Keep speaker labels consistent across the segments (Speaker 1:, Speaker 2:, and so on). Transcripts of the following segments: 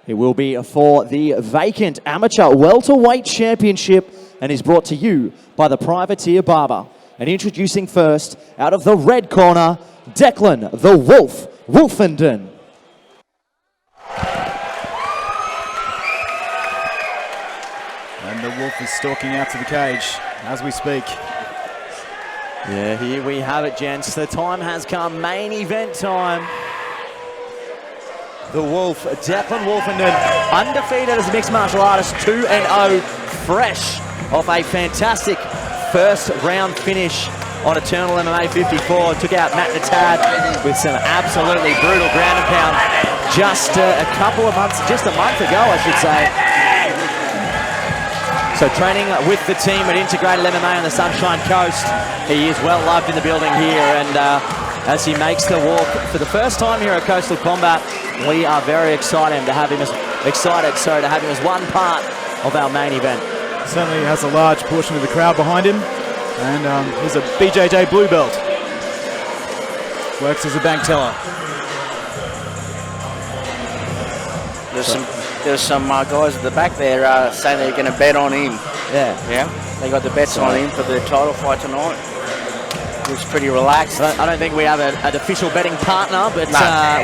Speaker 1: It will be for the vacant Amateur Welterweight Championship and is brought to you by the Privateer Barber. And introducing first, out of the red corner, Declan the Wolf, Wolfinden.
Speaker 2: And the Wolf is stalking out to the cage as we speak.
Speaker 1: Yeah, here we have it, gents. The time has come, main event time. The Wolf, Declan Wolfinden, undefeated as a mixed martial artist, 2-0, fresh off a fantastic first round finish on Eternal MMA 54. Took out Matt Natad with some absolutely brutal ground and pound just a couple of months, just a month ago, I should say. So training with the team at Integrated MMA on the Sunshine Coast. He is well loved in the building here, and as he makes the walk for the first time here at Coastal Combat, we are very excited to have him as one part of our main event.
Speaker 2: Certainly has a large portion of the crowd behind him, and he's a BJJ blue belt. Works as a bank teller.
Speaker 3: There's some guys at the back there saying they're going to bet on him. Yeah. They got the bets on him for the title fight tonight. Looks pretty relaxed.
Speaker 1: I don't think we have an official betting partner, but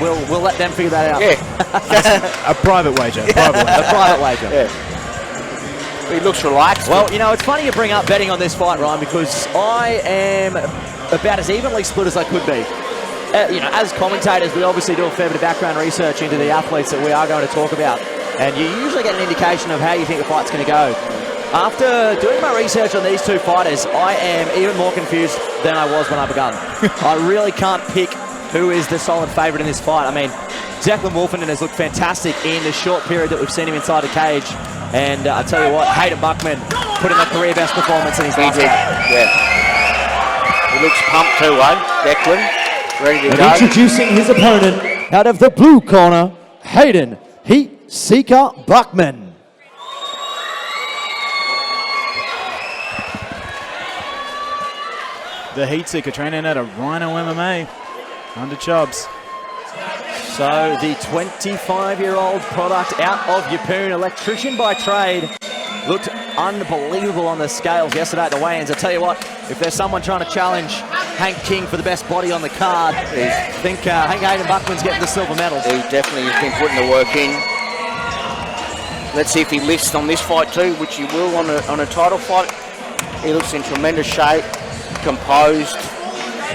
Speaker 1: we'll let them figure that out.
Speaker 3: Yeah.
Speaker 2: A private wager.
Speaker 1: A private wager.
Speaker 3: Yeah. He looks relaxed.
Speaker 1: Well, you know, it's funny you bring up betting on this fight, Ryan, because I am about as evenly split as I could be. You know, as commentators, we obviously do a fair bit of background research into the athletes that we are going to talk about, and you usually get an indication of how you think the fight's going to go. After doing my research on these two fighters, I am even more confused than I was when I began. I really can't pick who is the solid favourite in this fight. I mean, Declan Wolfinden has looked fantastic in the short period that we've seen him inside the cage. And I tell you what, Hayden Buckman put in a career best performance in his last fight.
Speaker 3: Yeah. He looks pumped too, Declan. Ready to go.
Speaker 1: Introducing his opponent out of the blue corner, Hayden Heat Seeker Buckman.
Speaker 2: The Heat Seeker training at a Rhino MMA under Chubbs.
Speaker 1: So the 25-year-old product out of Yeppoon, electrician by trade, looked unbelievable on the scales yesterday at the weigh-ins. I tell you what, if there's someone trying to challenge Hank King for the best body on the card, I think Hayden Buckman's getting the silver medal.
Speaker 3: He definitely has been putting the work in. Let's see if he lifts on this fight too, which he will on a title fight. He looks in tremendous shape, composed,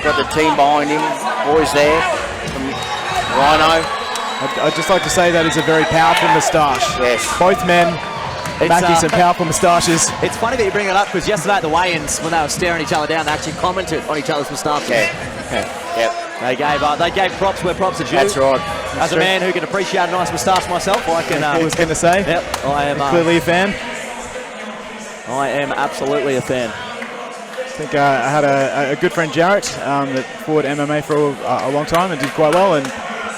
Speaker 3: got the team behind him, boys there from Rhino.
Speaker 2: I'd just like to say that is a very powerful moustache.
Speaker 3: Yes.
Speaker 2: Both men backing some powerful moustaches.
Speaker 1: It's funny that you bring it up, because yesterday at the weigh-ins, when they were staring each other down, they actually commented on each other's moustaches. They gave props where props are due.
Speaker 3: That's right.
Speaker 1: As a man who can appreciate a nice moustache myself, I can.
Speaker 2: I was going to say.
Speaker 1: Yep, I am.
Speaker 2: Clearly a fan.
Speaker 1: I am absolutely a fan.
Speaker 2: I think I had a good friend, Jarrett, that fought MMA for a long time and did quite well, and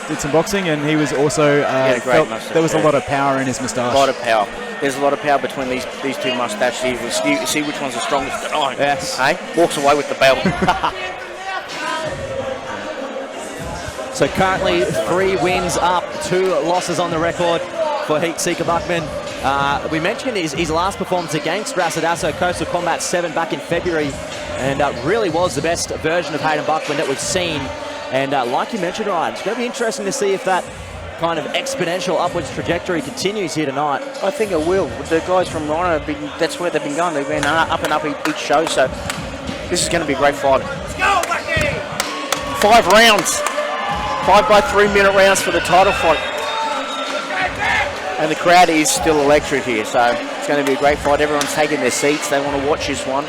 Speaker 2: did some boxing, and he was also felt there was a lot of power in his moustache.
Speaker 3: A lot of power. There's a lot of power between these two moustaches. You see which one's the strongest. Oh,
Speaker 1: yes.
Speaker 3: Hey? Walks away with the belt.
Speaker 1: So currently 3 wins up, 2 losses on the record for Heat Seeker Buckman. We mentioned his last performance against Rasadasso, Coastal Combat 7 back in February, and really was the best version of Hayden Buckman that we've seen. And like you mentioned, Ryan, it's going to be interesting to see if that kind of exponential upwards trajectory continues here tonight.
Speaker 3: I think it will. The guys from Rhino, that's where they've been going. They've been up and up each show, so this is going to be a great fight. Let's go, Bucky! 5 rounds. 5 by 3-minute rounds for the title fight. And the crowd is still electric here, so it's going to be a great fight. Everyone's taking their seats. They want to watch this one.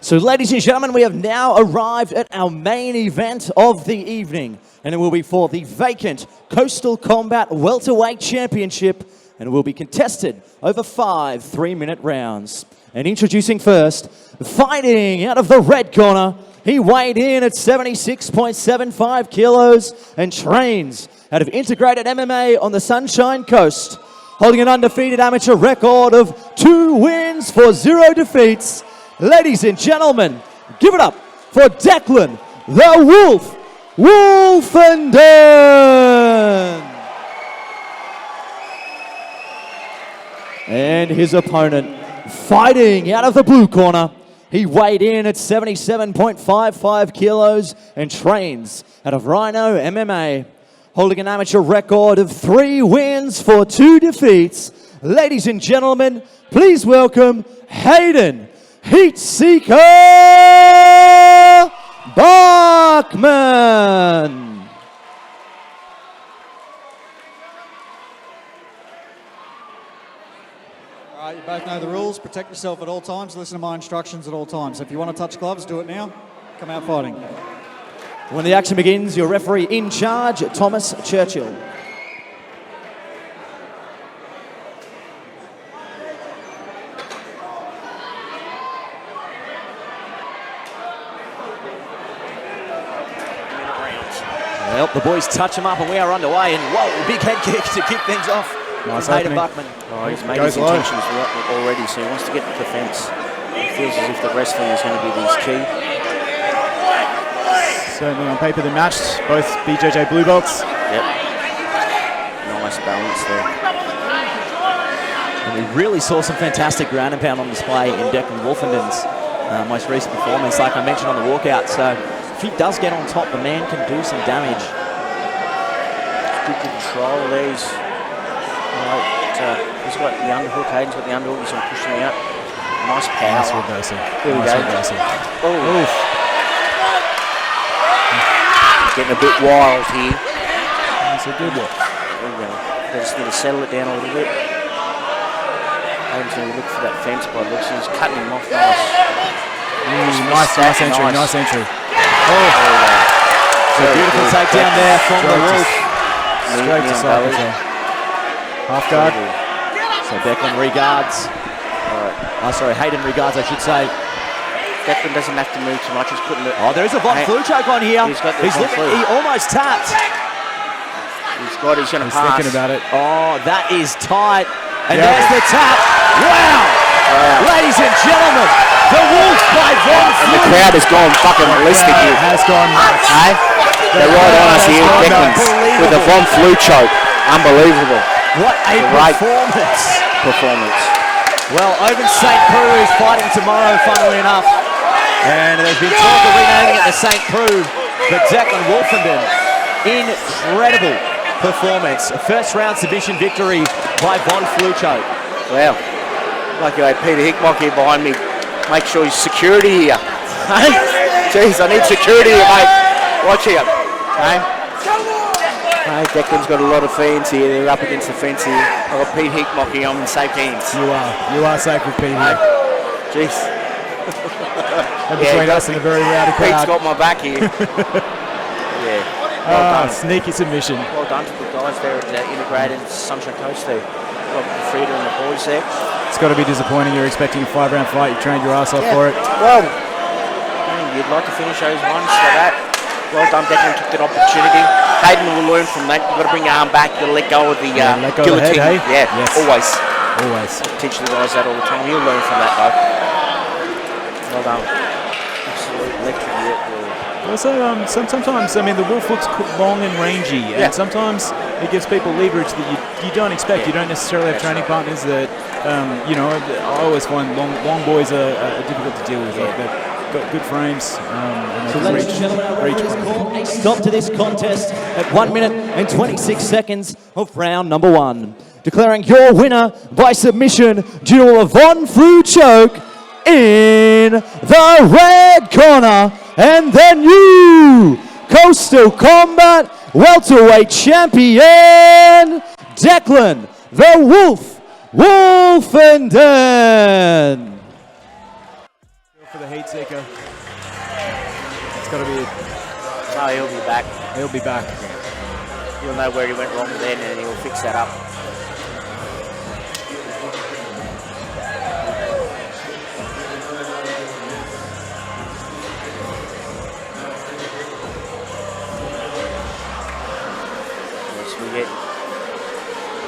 Speaker 1: So, ladies and gentlemen, we have now arrived at our main event of the evening, and it will be for the vacant Coastal Combat Welterweight Championship, and it will be contested over 5 3-minute rounds. And introducing first, fighting out of the red corner, he weighed in at 76.75 kilos and trains out of Integrated MMA on the Sunshine Coast, holding an undefeated amateur record of 2 wins for 0 defeats. Ladies and gentlemen, give it up for Declan the Wolf Wolfinden. And his opponent, fighting out of the blue corner. He weighed in at 77.55 kilos and trains out of Rhino MMA, holding an amateur record of 3 wins for 2 defeats. Ladies and gentlemen, please welcome Hayden Heat Seeker Buckman.
Speaker 4: All right, you both know the rules. Protect yourself at all times. Listen to my instructions at all times. If you want to touch gloves, do it now. Come out fighting.
Speaker 1: When the action begins, your referee in charge, Thomas Churchill. Well, the boys touch him up and we are underway. And whoa, big head kick to kick things off.
Speaker 2: Nice
Speaker 1: Hayden Buckman.
Speaker 3: Oh, he's made his intentions already, so he wants to get to the fence. He feels as if the wrestling is going to be his key.
Speaker 2: Certainly on paper they matched, both BJJ blue belts.
Speaker 3: Yep. Nice balance there.
Speaker 1: And we really saw some fantastic ground and pound on display in Declan Wolfinden's most recent performance, like I mentioned on the walkout. So if he does get on top, the man can do some damage.
Speaker 3: Good control there. He's got the underhook. Hayden's got the underhook. He's going to push him out. Nice power.
Speaker 2: Nice reversal.
Speaker 3: Here we
Speaker 2: nice
Speaker 3: go.
Speaker 2: Reversal.
Speaker 3: Oh. Getting a bit wild here.
Speaker 2: That's a good one.
Speaker 3: There we go. They just need to settle it down a little bit. Hayden's going to look for that fence by looks. He's cutting him off nice.
Speaker 2: Nice entry. Nice entry.
Speaker 1: So beautiful takedown there from the Wolf.
Speaker 2: Straight to side control. Half guard.
Speaker 1: So Declan regards. Hayden regards, I should say.
Speaker 3: Declan doesn't have to move too much. He's putting the.
Speaker 1: Oh, there is a Von Flu choke on here.
Speaker 3: He's got the
Speaker 1: He almost tapped.
Speaker 3: He's going to pass.
Speaker 2: Thinking about it.
Speaker 1: Oh, that is tight. And there's the tap. Wow. Ladies and gentlemen, the Wolf by Von Flu.
Speaker 3: And the crowd has gone fucking ballistic here.
Speaker 2: Has gone nuts.
Speaker 3: Hey? They're right on us here, Declan, with a Von Flu choke. Unbelievable.
Speaker 1: What a performance. Well, Open St. Preux is fighting tomorrow, funnily enough. And there's been talk of renaming it to St. Preux. But Declan Wolfinden, incredible performance. A first round submission victory by Von Flu choke.
Speaker 3: Wow. Like you had Peter Hickmock here behind me. Make sure he's security here. Hey? Jeez, I need security here, mate. Watch here. Hey? Hey, Declan's got a lot of fans here. They're up against the fence here. I've got Pete Hickmock here. I'm in safe hands.
Speaker 2: You are safe with Pete here.
Speaker 3: Jeez.
Speaker 2: And between us and a very rowdy crowd.
Speaker 3: Pete's got my back here. Yeah. Well done.
Speaker 2: Sneaky submission.
Speaker 3: Well done to the guys there at Integrated Sunshine Coast there. Got Frida and the boys there.
Speaker 2: It's got to be disappointing. You're expecting a 5-round fight. You trained your ass off for it.
Speaker 3: Well, you'd like to finish those ones like that. Well done, Declan took that opportunity. Hayden will learn from that. You've got to bring your arm back. You've got to let go of the guillotine.
Speaker 2: Of the head, hey?
Speaker 3: Yeah,
Speaker 2: yes.
Speaker 3: Always. Teach the guys that all the time. He'll learn from that though. Well done. Absolute electric.
Speaker 2: Also, sometimes, I mean, the Wolf looks long and rangy, and sometimes it gives people leverage that you don't expect. You don't necessarily have training partners that, I always find long boys are difficult to deal with. Like they've got good frames, and they can reach.
Speaker 1: A stop to this contest at 1 minute and 26 seconds of round number 1. Declaring your winner by submission due to a Von Flu choke in the red corner. And then you, Coastal Combat welterweight champion, Declan the Wolf Wolfinden.
Speaker 2: For the heat seeker. It's got to be.
Speaker 3: No, he'll be back.
Speaker 2: He'll be back.
Speaker 3: You'll know where he went wrong then, and he'll fix that up. We get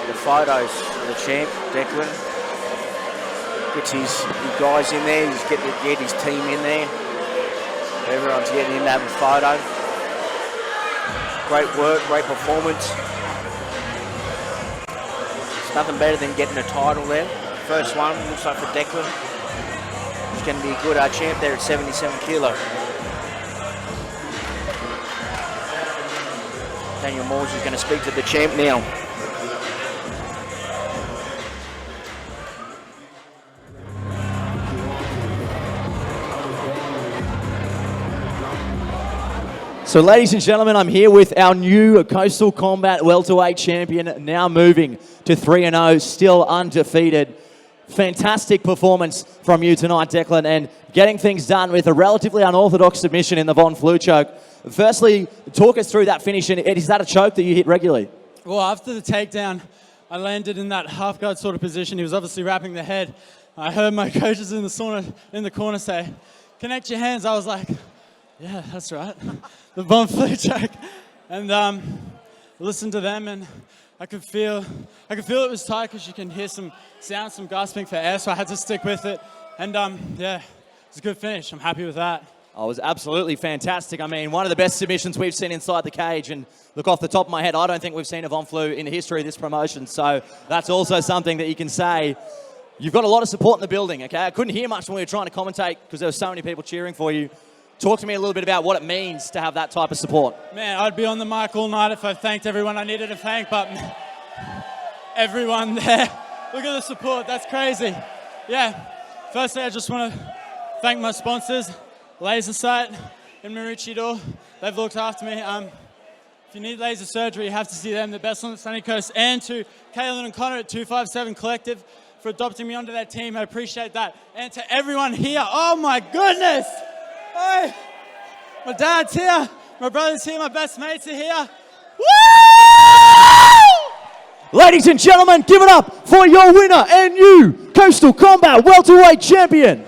Speaker 3: the photos of the champ, Declan. Gets his guys in there, he's getting his team in there. Everyone's getting in to have a photo. great work, great performance. It's nothing better than getting a title there. First one, looks like for Declan. He's going to be a good champ there at 77 kilo. Daniel Moores is going to speak to the champ now.
Speaker 1: So, ladies and gentlemen, I'm here with our new Coastal Combat welterweight champion, now moving to 3-0, still undefeated. Fantastic performance from you tonight, Declan, and getting things done with a relatively unorthodox submission in the Von Flue choke. Firstly, talk us through that finish, and is that a choke that you hit regularly?
Speaker 5: Well, after the takedown, I landed in that half guard sort of position. He was obviously wrapping the head. I heard my coaches in the corner say, "Connect your hands." I was like, "Yeah, that's right." The Von Flue choke, and listened to them, and I could feel it was tight because you can hear some sound, some gasping for air. So I had to stick with it, and yeah, it's a good finish. I'm happy with that.
Speaker 1: Oh, it was absolutely fantastic. I mean, one of the best submissions we've seen inside the cage. And look, off the top of my head, I don't think we've seen a Von Flue in the history of this promotion. So that's also something that you can say. You've got a lot of support in the building, okay? I couldn't hear much when we were trying to commentate because there were so many people cheering for you. Talk to me a little bit about what it means to have that type of support.
Speaker 5: Man, I'd be on the mic all night if I thanked everyone I needed to thank, but everyone there, look at the support, that's crazy. Yeah, firstly, I just want to thank my sponsors, Laser Sight and Maroochydore. They've looked after me. If you need laser surgery, you have to see them, the best on the sunny coast. And to Kaylin and Connor at 257 Collective for adopting me onto their team. I appreciate that. And to everyone here, oh my goodness! Hey, my dad's here, my brother's here, my best mates are here. Woo!
Speaker 1: Ladies and gentlemen, give it up for your winner and new Coastal Combat welterweight champion,